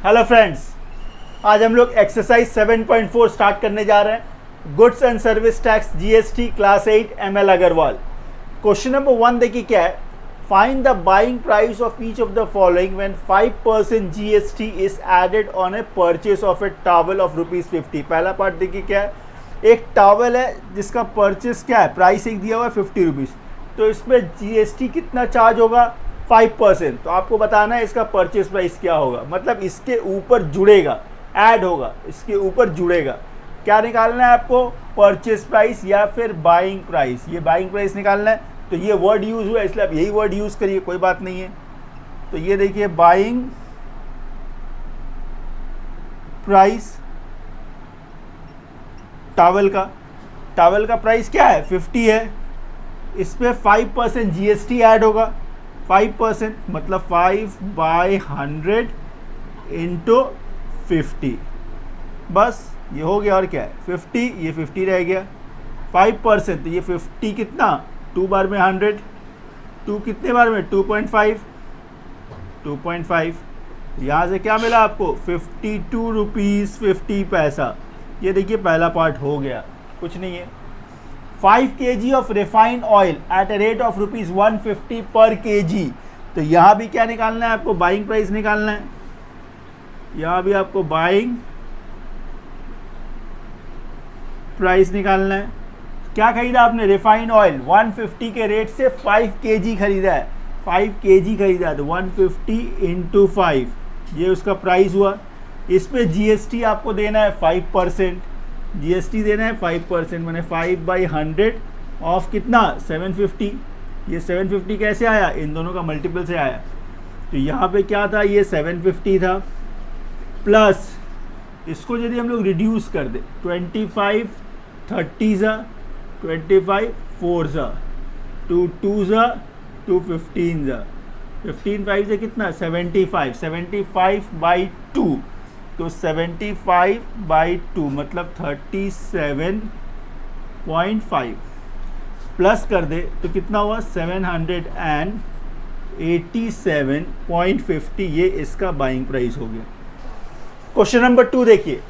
Hello friends, आज हम लोग एक्सरसाइज 7.4 स्टार्ट करने जा रहे हैं। Goods and service tax GST class 8 ML Agarwal. Question number 1 देखिए क्या है। Find the buying price of each of the following when 5% GST is added on a purchase of a towel of ₹50। पहला part देखिए क्या है। एक टॉवल है जिसका परचेस क्या है, प्राइस एक दिया हुआ है ₹50, तो इसमें जीएसटी कितना चार्ज होगा, 5%। तो आपको बताना है इसका परचेस प्राइस क्या होगा, मतलब इसके ऊपर जुड़ेगा, ऐड होगा, इसके ऊपर जुड़ेगा। क्या निकालना है आपको, परचेस प्राइस या फिर बाइंग प्राइस। ये बाइंग प्राइस निकालना है, तो ये वर्ड यूज हुआ इसलिए आप यही वर्ड यूज करिए, कोई बात नहीं है। तो ये देखिए बाइंग प्राइस टॉवल का प्राइस क्या है, 50 है। इस पर 5% जीएसटी ऐड होगा। 5% मतलब 5/100 इंटू 50, बस ये हो गया। और क्या है 50, ये 50 रह गया। 5% तो ये 50 कितना, 2 बार में 100, 2 कितने बार में 2.5। यहाँ से क्या मिला आपको, ₹52.50। ये देखिए पहला पार्ट हो गया, कुछ नहीं है। 5 kg of refined oil eight a rate of ₹150 पर kg। तो यहाँ भी क्या निकालना है आपको, बाइंग प्राइस निकालना है। यहाँ भी आपको बाइंग प्राइस निकालना है। क्या खरीदा आपने, रिफाइंड ऑयल 150 के रेट से 5 kg खरीदा है, 5 kg खरीदा है, तो 150 इंटू 5 ये उसका प्राइस हुआ। इस पे जीएसटी आपको देना है 5%, जीएसटी देना है 5%, मैंने 5/100 ऑफ कितना, 750। ये 750 कैसे आया, इन दोनों का मल्टीपल से आया। तो यहाँ पे क्या था, ये 750 था, प्लस इसको यदि हम लोग रिड्यूस कर दे, 25 30 ज़ा, 25 4 ज़ा, 2 2 ज़ा, 2 15 ज़ा, 15 5 से कितना 75, 75/2। तो 75/2 मतलब 37.5 प्लस कर दे तो कितना हुआ, 787.50। ये इसका बाइंग प्राइस हो गया। क्वेश्चन नंबर 2 देखिए।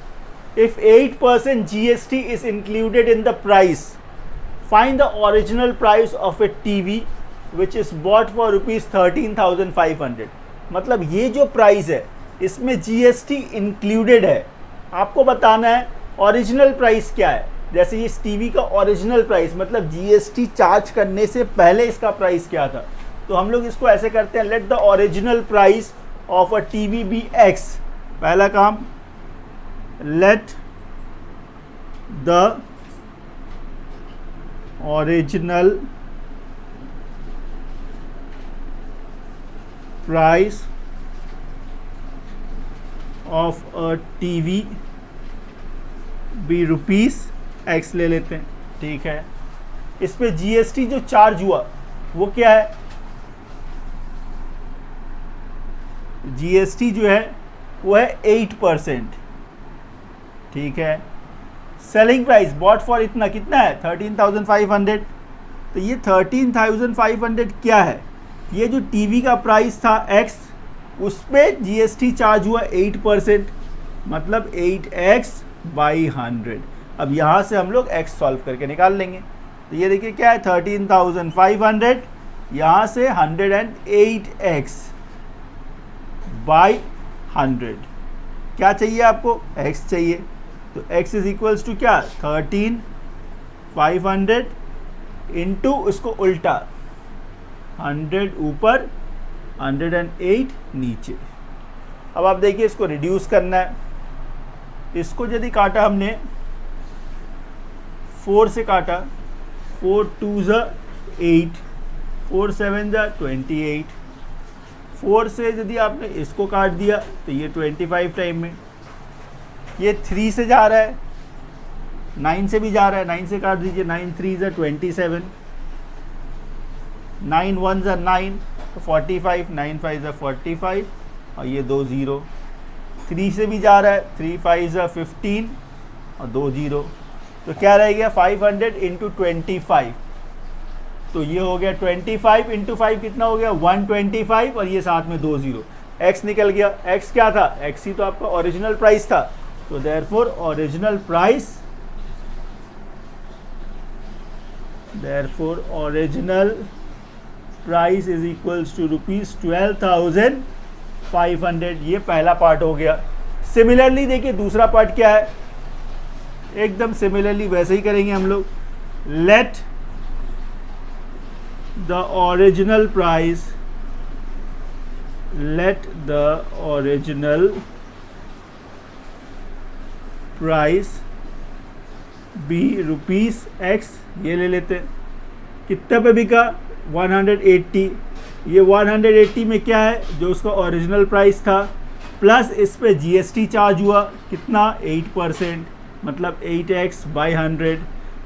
If 8% GST is included in the price, find the original price of A TV which is bought for ₹13,500। मतलब ये जो प्राइस है इसमें जीएसटी इंक्लूडेड है। आपको बताना है ओरिजिनल प्राइस क्या है। जैसे इस टीवी का ओरिजिनल प्राइस मतलब जीएसटी चार्ज करने से पहले इसका प्राइस क्या था। तो हम लोग इसको ऐसे करते हैं, let the original price of a TV be X. पहला काम, let the original price of a TV be ₹X ले लेते हैं, ठीक है। इस पे जीएसटी जो चार्ज हुआ वो क्या है, जीएसटी जो है वो है 8%, ठीक है। सेलिंग प्राइस बॉट फॉर इतना कितना है, 13,500। तो ये 13,500 क्या है, ये जो टीवी का प्राइस था X, उस पर जीएसटी चार्ज हुआ 8%, मतलब 8x/100। अब यहाँ से हम लोग x सॉल्व करके निकाल लेंगे। तो ये देखिए क्या है, 13,500, यहाँ से 108x/100। क्या चाहिए आपको, x चाहिए। तो x इज इक्वल्स टू क्या, 13,500 इंटू उसको उल्टा 100 ऊपर 108 नीचे। अब आप देखिए इसको रिड्यूस करना है। इसको यदि काटा हमने 4 से काटा, 4 2 ज़ा 8, 4 7 ज़ा 28। 4 से यदि आपने इसको काट दिया तो ये 25 टाइम में। ये 3 से जा रहा है, 9 से भी जा रहा है, 9 से काट दीजिए, 9 3 ज़ा 27, 9 1 ज़ा 9 तो 45, 9 5 ज़ा 45 और ये 2 0। 3 से भी जा रहा है, 3 5 ज़ा 15 और 2 0। तो क्या रह गया, 500 इंटू 25। तो ये हो गया 25 इंटू 5 कितना हो गया 125 और ये साथ में 2 0। एक्स निकल गया। एक्स क्या था, एक्स ही तो आपका ओरिजिनल प्राइस था। तो therefore original price is equals to ₹12,500। ये पहला पार्ट हो गया। सिमिलरली देखिए दूसरा पार्ट क्या है, एकदम सिमिलरली वैसे ही करेंगे हम लोग। Let the original price be ₹X। ये ले लेते हैं, कितना पे बिका, 180। ये 180 में क्या है, जो उसका ओरिजिनल प्राइस था, प्लस इस पे जीएसटी चार्ज हुआ कितना, 8%, मतलब 8x/100।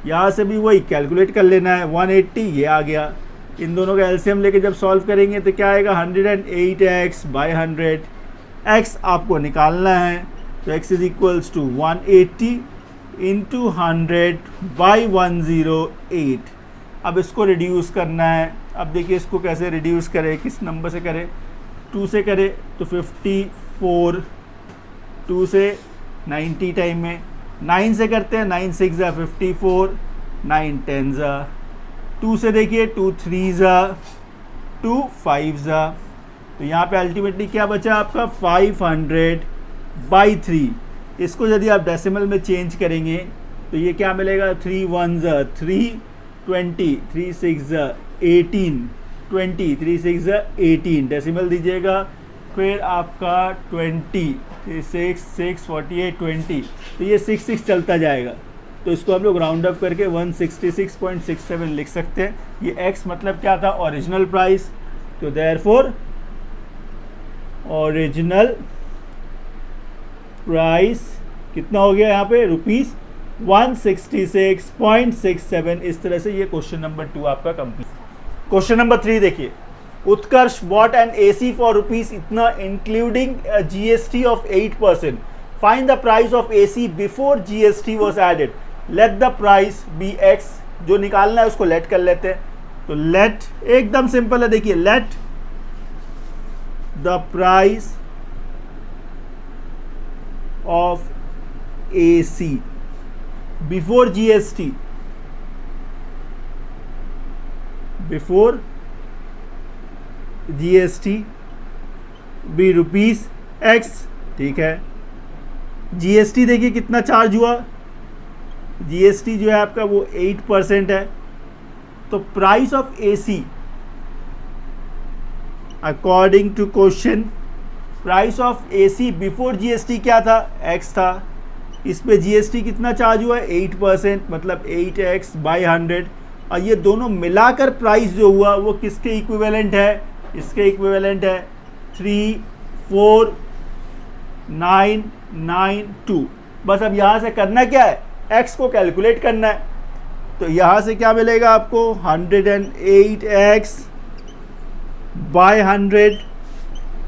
यहाँ से भी वही कैलकुलेट कर लेना है, 180 ये आ गया। इन दोनों का एलसीएम लेके जब सॉल्व करेंगे तो क्या आएगा, 108x/100। x आपको निकालना है, तो x is equals to 180 into 100/108। अब इसको रिड्यूस करना है। अब देखिए इसको कैसे रिड्यूस करें, किस नंबर से करें, 2 से करें तो 54, 2 से 90 टाइम में, 9 से करते हैं, 9 6 ज़ा 54, 9 10 ज़ा, 2 से देखिए 2 3 ज़ा 2 5 ज़ा। तो यहाँ पे अल्टीमेटली क्या बचा आपका, 500/3। इसको यदि आप डेसिमल में चेंज करेंगे तो ये क्या मिलेगा, 3 1 ज़ा 3 20, 3 6 ज़ा 18 20, 3 6 ज़ा 18, डेसिमल दीजिएगा, फिर आपका 20 6 6 48 20। तो ये 6 6 चलता जाएगा। तो इसको हम लोग राउंड अप करके 166.67 लिख सकते हैं। ये x मतलब क्या था, ओरिजिनल प्राइस। तो देयरफॉर ओरिजिनल प्राइस कितना हो गया यहाँ पे, ₹166.67। इस तरह से ये क्वेश्चन नंबर 2 आपका कंप्लीट। क्वेश्चन नंबर 3 देखिए, Utkarsh bought an AC for rupees इतना including GST of 8%। Find the price of AC before GST was added. Let the price be X। जो निकालना है उसको लेट कर लेते हैं। तो लेट एकदम सिंपल है, देखिए late the price of AC before GST भी ₹X। ठीक है, GST देखिए कितना चार्ज हुआ, GST जो है आपका वो 8% है। तो price of AC according to question, price of AC before GST क्या था, X था। इस पे GST कितना चार्ज हुआ है, 8%, मतलब 8x/100। और ये दोनों मिलाकर प्राइस जो हुआ वो किसके इक्विवेलेंट है, इसके इक्विवेलेंट है 34992। बस अब यहाँ से करना क्या है, x को कैलकुलेट करना है। तो यहाँ से क्या मिलेगा आपको, 108x/100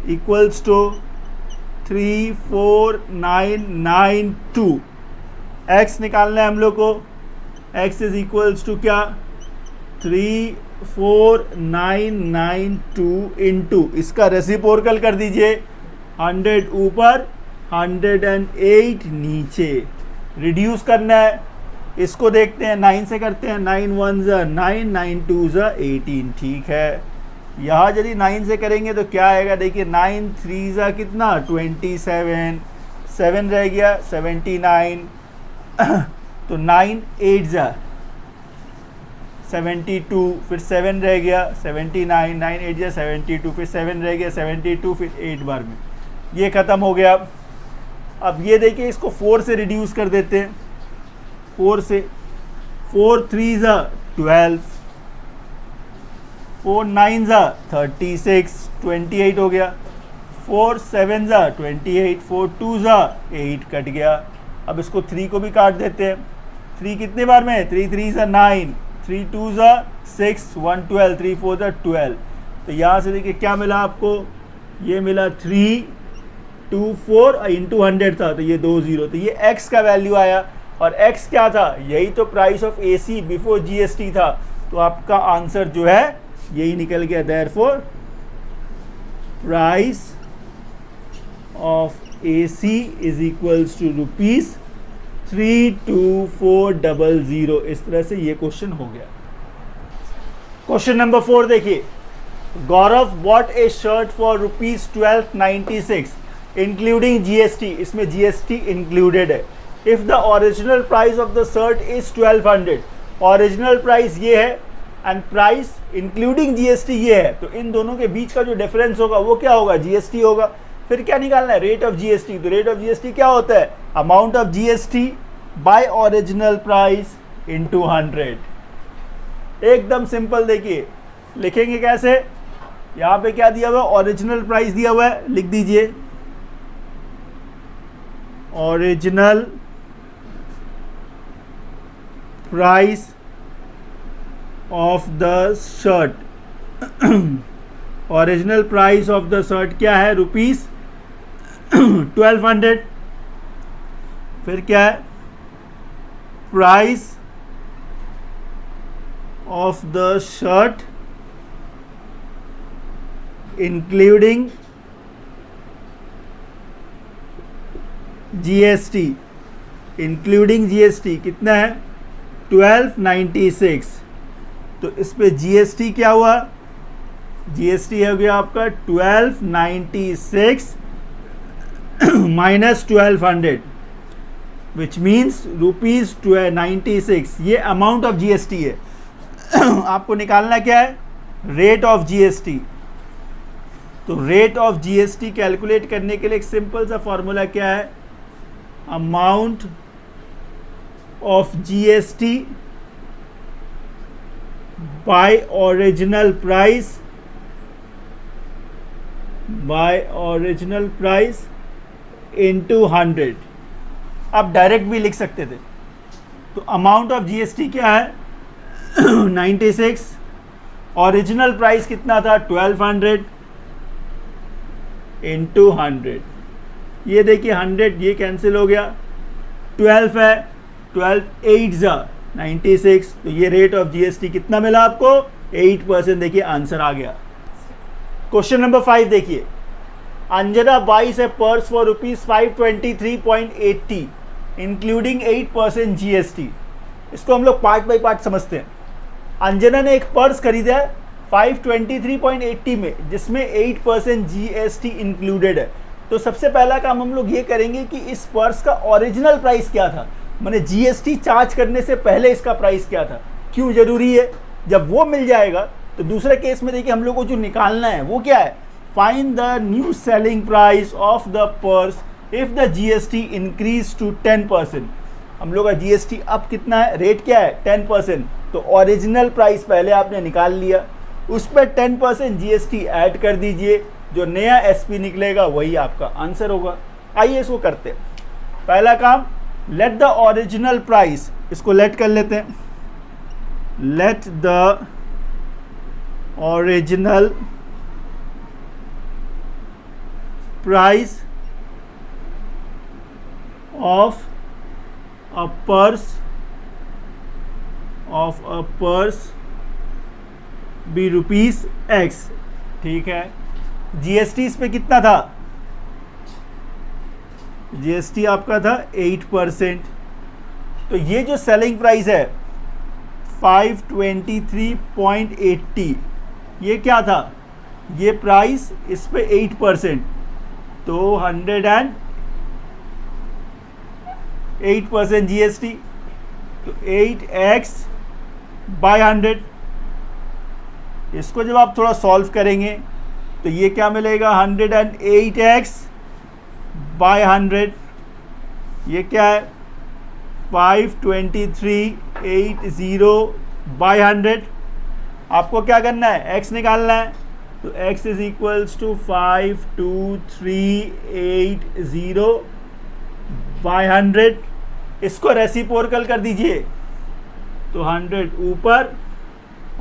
इक्वल्स टू 34992। x निकालना है हम लोग को, x इज इक्वल्स टू क्या, 34992 इंटू इसका रेसिप्रोकल कर दीजिए, 100 ऊपर 108 नीचे, रिड्यूस करना है। इसको देखते हैं, 9 से करते हैं, 9 1 ज़ा 9, 9 2 ज़ा 18। ठीक है, यहाँ यदि 9 से करेंगे तो क्या आएगा, देखिए 9 3 ज़ा कितना, 27, 7 रह गया 79। तो 9 8 ज़ा 72, फिर 7 रह गया 79, 9 8 ज़ा 72, फिर 7 रह गया 72, फिर 8 बार में ये ख़त्म हो गया। अब ये देखिए इसको 4 से रिड्यूस कर देते हैं, 4 से, 4 3 ज़ा 12, 4 9 ज़ा 36, 28 हो गया, 4 7 ज़ा 28, 4 2 ज़ा 8 कट गया। अब इसको 3 को भी काट देते हैं, 3 कितने बार में, 3 3 ज़ा 9, 3 2 ज़ा 6, 1 12, 3 4 ज़ा 12। तो यहाँ से देखिए क्या मिला आपको, ये मिला 324 इंटू 100 था, तो ये 20। तो ये x का वैल्यू आया। और x क्या था, यही तो price of AC before GST था। तो आपका आंसर जो है यही निकल गया। Therefore price of AC is equals to ₹32400। इस तरह से ये क्वेश्चन हो गया। क्वेश्चन नंबर 4 देखिए, Gaurav bought a shirt for ₹1296 including GST। इसमें GST इंक्लूडेड है। If the original price of the shirt is 1200, original price ये है एंड प्राइस इंक्लूडिंग GST ये है, तो इन दोनों के बीच का जो डिफरेंस होगा वो क्या होगा? GST होगा। फिर क्या निकालना है? Rate of GST। तो रेट ऑफ GST क्या होता है? Amount of GST by original price into 100। एकदम सिंपल। देखिए लिखेंगे कैसे, यहाँ पे क्या दिया हुआ है? ओरिजिनल प्राइस दिया हुआ है, लिख दीजिए original price of the shirt. Original price of the shirt क्या है? ₹1200। फिर क्या है? Price of the shirt including GST। Including GST कितना है? 1296। तो इस पे GST क्या हुआ? GST हो गया आपका 1296 माइनस 1200 विच मीन्स ₹96। ये अमाउंट ऑफ GST है। आपको निकालना क्या है? Rate of GST। तो रेट ऑफ GST कैलकुलेट करने के लिए एक सिंपल सा फॉर्मूला क्या है? Amount of GST by original price into 100। आप डायरेक्ट भी लिख सकते थे। तो अमाउंट ऑफ GST क्या है? 96। ओरिजिनल प्राइस कितना था? 1200 इंटू 100। ये देखिए 100 ये कैंसिल हो गया, 12 है, 12 8 जा 96। तो ये रेट ऑफ GST कितना मिला आपको? 8%। देखिए आंसर आ गया। क्वेश्चन नंबर 5 देखिए, Anjana buys a purse for ₹523.80 including 8% GST। इसको हम लोग पार्ट बाय पार्ट समझते हैं। अंजना ने एक पर्स खरीदा है 523.80 में, जिसमें 8% GST इंक्लूडेड है। तो सबसे पहला काम हम लोग ये करेंगे कि इस पर्स का ओरिजिनल प्राइस क्या था, माने GST चार्ज करने से पहले इसका प्राइस क्या था। क्यों जरूरी है? जब वो मिल जाएगा तो दूसरे केस में देखिए हम लोग को जो निकालना है वो क्या है? Find the new selling price of the purse if the GST increase to 10%। हम लोग का GST अब कितना है? रेट क्या है? 10%। तो ओरिजिनल प्राइस पहले आपने निकाल लिया, उस पर 10% GST ऐड कर दीजिए, जो नया SP निकलेगा वही आपका आंसर होगा। आइए इसको करते हैं। पहला काम, लेट द ओरिजिनल प्राइस, इसको लेट कर लेते हैं। Let the original price of a purse be ₹X। ठीक है। GST इस पे कितना था? GST आपका था 8%। तो ये जो सेलिंग प्राइस है 523.80, ये क्या था? ये प्राइस, इस पे 8%, तो 108% GST। तो 8x बाय 100। इसको जब आप थोड़ा सॉल्व करेंगे तो ये क्या मिलेगा? 108x bye 100। ये क्या है? 523.80 बाय 100। आपको क्या करना है? x निकालना है। तो x is equals to 52380 by 100। इसको रेसिप्रोकल कर दीजिए, तो 100 ऊपर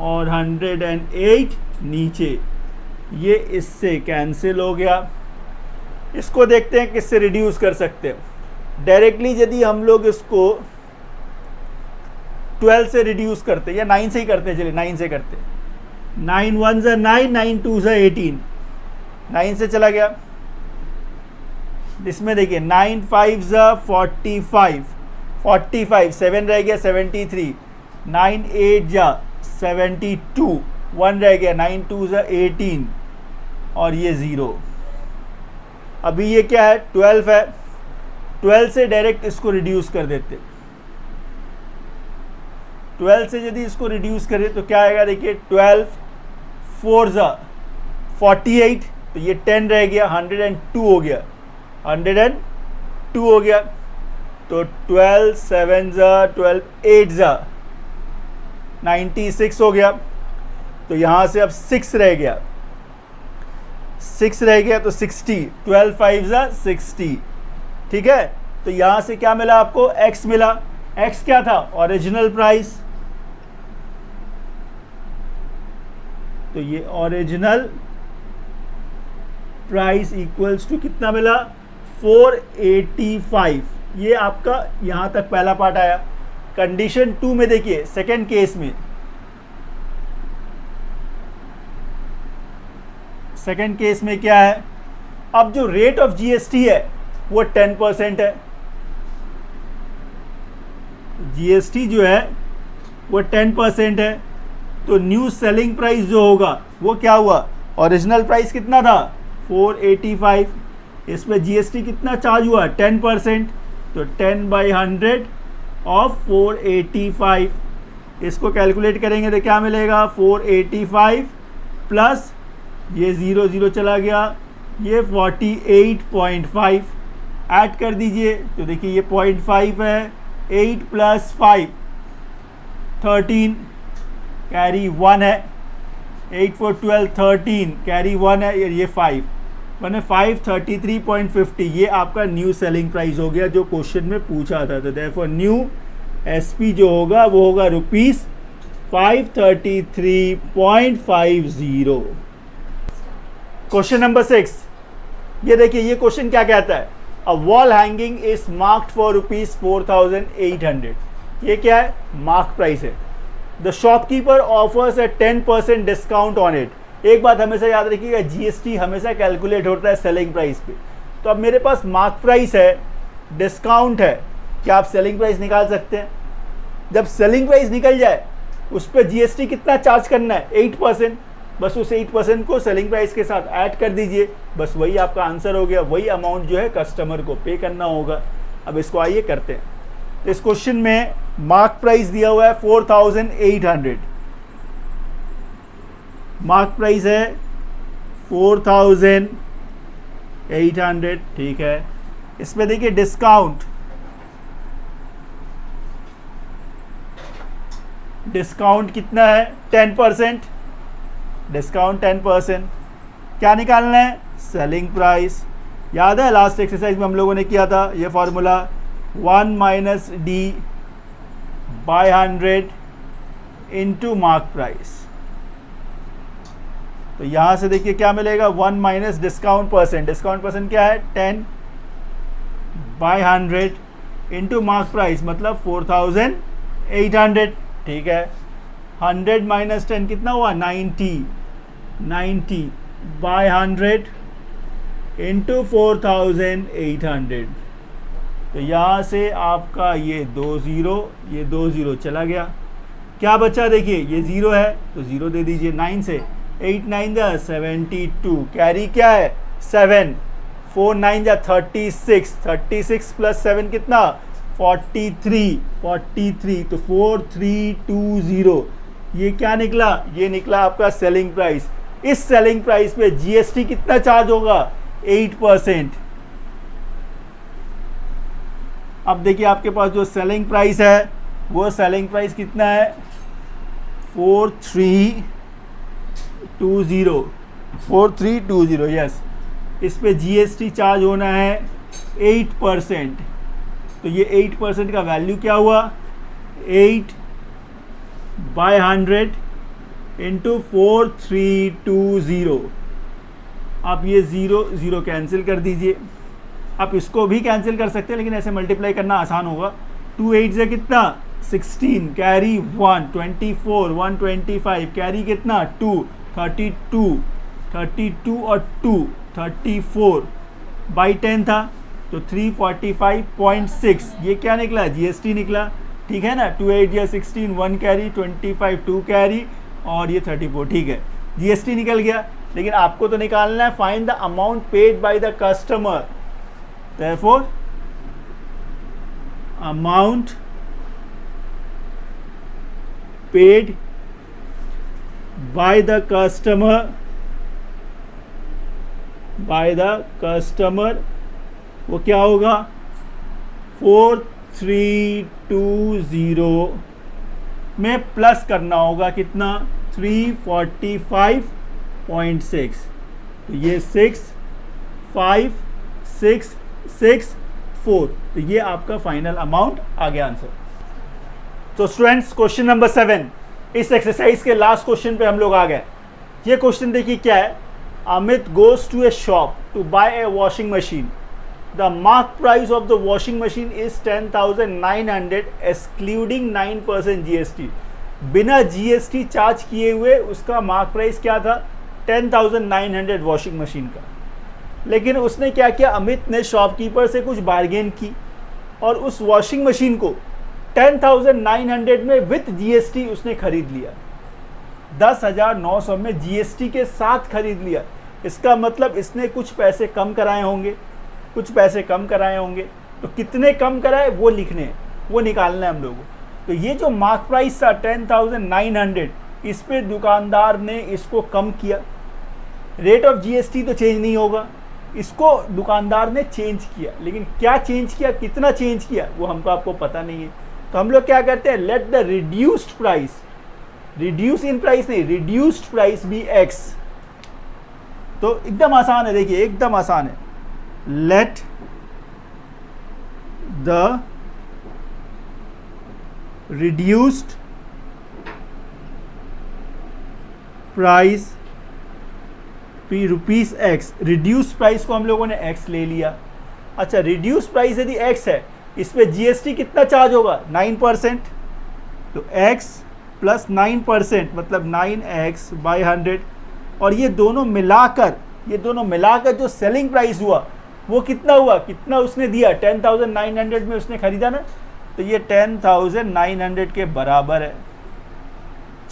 और 108 नीचे। ये इससे कैंसिल हो गया। इसको देखते हैं किससे रिड्यूस कर सकते हैं। डायरेक्टली यदि हम लोग इसको 12 से रिड्यूस करते हैं, या 9 से ही करते हैं, चलिए 9 से करते हैं। 9 1 9, 9 2 18, 9 से चला गया। इसमें देखिए 9 5 45, 45 7 रह गया 73, 9 8 72, 1 रह गया 9 2 18 और ये 0। अभी ये क्या है 12 है, 12 से डायरेक्ट इसको रिड्यूस कर देते, 12 से यदि इसको रिड्यूस करें तो क्या आएगा देखिए 12 4 48, तो ये 10 रह गया 102 हो गया, 102 हो गया। तो 12 7 12 8 96 हो गया। तो यहाँ से अब 6 रह गया, 6 रह गया तो 60, 12 5 60, ठीक है। तो यहाँ से क्या मिला आपको x मिला, x क्या था ओरिजिनल प्राइस, तो ये ओरिजिनल प्राइस इक्वल्स टू कितना मिला 485। ये आपका यहां तक पहला पार्ट आया। कंडीशन 2 में देखिए सेकेंड केस में, सेकेंड केस में क्या है, अब जो रेट ऑफ जीएसटी है वो 10% है, जीएसटी जो है वो 10% है। तो न्यू सेलिंग प्राइस जो होगा वो क्या हुआ, ओरिजिनल प्राइस कितना था 485, इसमें जीएसटी कितना चार्ज हुआ 10%, तो 10/100 ऑफ 485, इसको कैलकुलेट करेंगे तो क्या मिलेगा 485 प्लस ये 0 0 चला गया, ये 48.5 ऐड कर दीजिए तो देखिए ये 0.5 है, 8 + 5 13 कैरी 1 है, 8 4 12 13 कैरी 1 है, ये 5 मैंने 533.50, ये आपका न्यू सेलिंग प्राइस हो गया जो क्वेश्चन में पूछा था। तो देयरफॉर न्यू एसपी जो होगा वो होगा ₹533.50। क्वेश्चन नंबर 6, ये देखिए ये क्वेश्चन क्या कहता है, a wall hanging is marked for ₹4800। ये क्या है, मार्क प्राइस है। The shopkeeper offers A 10% discount on it. एक बात हमेशा याद रखिएगा, जीएसटी हमेशा कैलकुलेट होता है सेलिंग प्राइस पे। तो अब मेरे पास मार्क प्राइस है, डिस्काउंट है, क्या आप सेलिंग प्राइस निकाल सकते हैं? जब सेलिंग प्राइस निकल जाए उस पर जीएसटी कितना चार्ज करना है 8%, बस उस 8% को सेलिंग प्राइस के साथ ऐड कर दीजिए, बस वही आपका आंसर हो गया, वही अमाउंट जो है कस्टमर को पे करना होगा। अब इसको आइए करते हैं। तो इस क्वेश्चन में मार्क प्राइस दिया हुआ है 4800, मार्क प्राइस है 4800, ठीक है। इसमें देखिए डिस्काउंट, डिस्काउंट कितना है 10%, डिस्काउंट 10%। क्या निकालना है, सेलिंग प्राइस। याद है लास्ट एक्सरसाइज में हम लोगों ने किया था ये formula, 1 - D/100 into mark price. तो यहाँ से देखिए क्या मिलेगा, 1 - डिस्काउंट परसेंट, डिस्काउंट परसेंट क्या है 10/100 इंटू मार्क प्राइस मतलब 4800, ठीक है। 100 - 10 कितना हुआ 90, 90/100 इंटू 4800। तो यहाँ से आपका ये 2 0 चला गया, क्या बचा देखिए ये 0 है तो 0 दे दीजिए। 9 से 8 9 72, कैरी क्या है 7, 4 9 36, 36 + 7 कितना 43, 43, तो 4320, ये क्या निकला, ये निकला आपका सेलिंग प्राइस। इस सेलिंग प्राइस पे जीएसटी कितना चार्ज होगा 8%। अब देखिए आपके पास जो सेलिंग प्राइस है वो सेलिंग प्राइस कितना है 4320, यस। इस पे जीएसटी चार्ज होना है 8%, तो ये 8% का वैल्यू क्या हुआ 8/100 इंटू 4320। आप ये 0 0 कैंसिल कर दीजिए, आप इसको भी कैंसिल कर सकते हैं लेकिन ऐसे मल्टीप्लाई करना आसान होगा। 2 8 से कितना 16, कैरी 1, 24 125, कैरी कितना 2, 32 और 2 34/10 था तो 345.6 ये क्या निकला, जीएसटी निकला, ठीक है ना। 2 8 या 16 1 कैरी, 25 2 कैरी और ये 34, ठीक है, जीएसटी निकल गया। लेकिन आपको तो निकालना है find the amount paid by the customer, therefore amount paid by the customer वो क्या होगा, 4320 में प्लस करना होगा कितना, 345.6, तो ये 65664, तो ये आपका फाइनल अमाउंट आ गया आंसर। तो स्टूडेंट्स क्वेश्चन नंबर 7, इस एक्सरसाइज के लास्ट क्वेश्चन पे हम लोग आ गए। ये क्वेश्चन देखिए क्या है, Amit goes to a shop to buy a washing machine, the mark price of the washing machine is 10,900 excluding 9% GST. बिना जीएसटी चार्ज किए हुए उसका मार्क प्राइस क्या था, 10,900 वॉशिंग मशीन का। लेकिन उसने क्या किया, अमित ने शॉपकीपर से कुछ बार्गेन की और उस वॉशिंग मशीन को 10,900 में विथ जीएसटी उसने खरीद लिया, 10,900 में जीएसटी के साथ खरीद लिया। इसका मतलब इसने कुछ पैसे कम कराए होंगे, कुछ पैसे कम कराए होंगे, तो कितने कम कराए वो लिखने हैं, वो निकालना है हम लोगों को। तो ये जो मार्क प्राइस था 10,900, इस पे दुकानदार ने इसको कम किया, रेट ऑफ जीएसटी तो चेंज नहीं होगा, इसको दुकानदार ने चेंज किया। लेकिन क्या चेंज किया, कितना चेंज किया, वो हमको आपको पता नहीं है। तो हम लोग क्या करते हैं, let the reduced price, reduce in price नहीं, रिड्यूस्ड प्राइस बी एक्स। तो एकदम आसान है, देखिए एकदम आसान है, let the reduced price be rupees x. Reduce price को हम लोगों ने एक्स ले लिया। अच्छा, रिड्यूस प्राइस यदि एक्स है, इस पे जीएसटी कितना चार्ज होगा, 9%, तो x प्लस 9% मतलब 9x बाई 100, और ये दोनों मिलाकर जो सेलिंग प्राइस हुआ वो कितना हुआ, कितना उसने दिया, 10,900 में उसने खरीदा ना, तो ये 10,900 के बराबर है।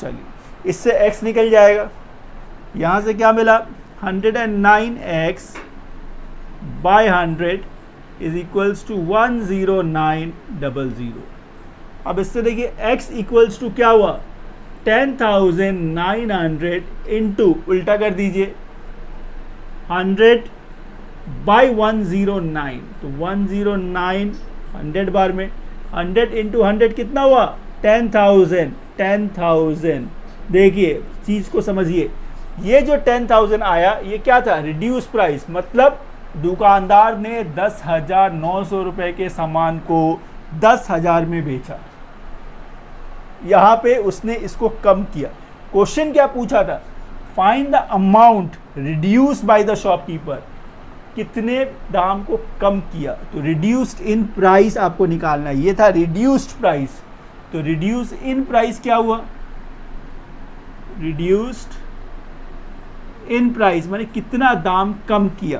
चलिए इससे x निकल जाएगा, यहाँ से क्या मिला, 109x by 100 is equals to 10900। अब इससे देखिए x इक्वल्स टू क्या हुआ, 10,900 इंटू, उल्टा कर दीजिए, 100 बाई 109, तो 109 100 बार में, 100 इंटू 100 कितना हुआ, 10,000। देखिए चीज़ को समझिए, ये जो 10,000 आया ये क्या था, रिड्यूस प्राइस, मतलब दुकानदार ने 10,900 रुपये के सामान को 10,000 में बेचा, यहाँ पे उसने इसको कम किया। क्वेश्चन क्या पूछा था, find the amount reduce by the shopkeeper, कितने दाम को कम किया, तो रिड्यूस्ड इन प्राइस आपको निकालना है, ये था रिड्यूस्ड प्राइस। तो रिड्यूस इन प्राइस क्या हुआ, रिड्यूस्ड इन प्राइस माने कितना दाम कम किया।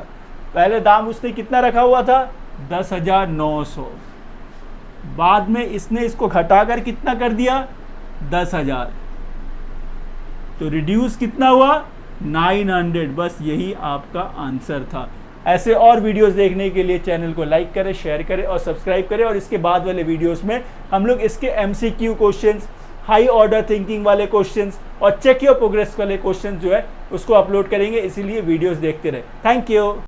पहले दाम उसने कितना रखा हुआ था, 10,900, बाद में इसने इसको घटाकर कितना कर दिया, 10,000, तो रिड्यूस कितना हुआ, 900। बस यही आपका आंसर था। ऐसे और वीडियोस देखने के लिए चैनल को लाइक करें, शेयर करें और सब्सक्राइब करें। और इसके बाद वाले वीडियोस में हम लोग इसके MCQ questions, high order thinking वाले क्वेश्चंस और चेक योर प्रोग्रेस वाले क्वेश्चंस जो है उसको अपलोड करेंगे, इसीलिए वीडियोस देखते रहे। Thank you.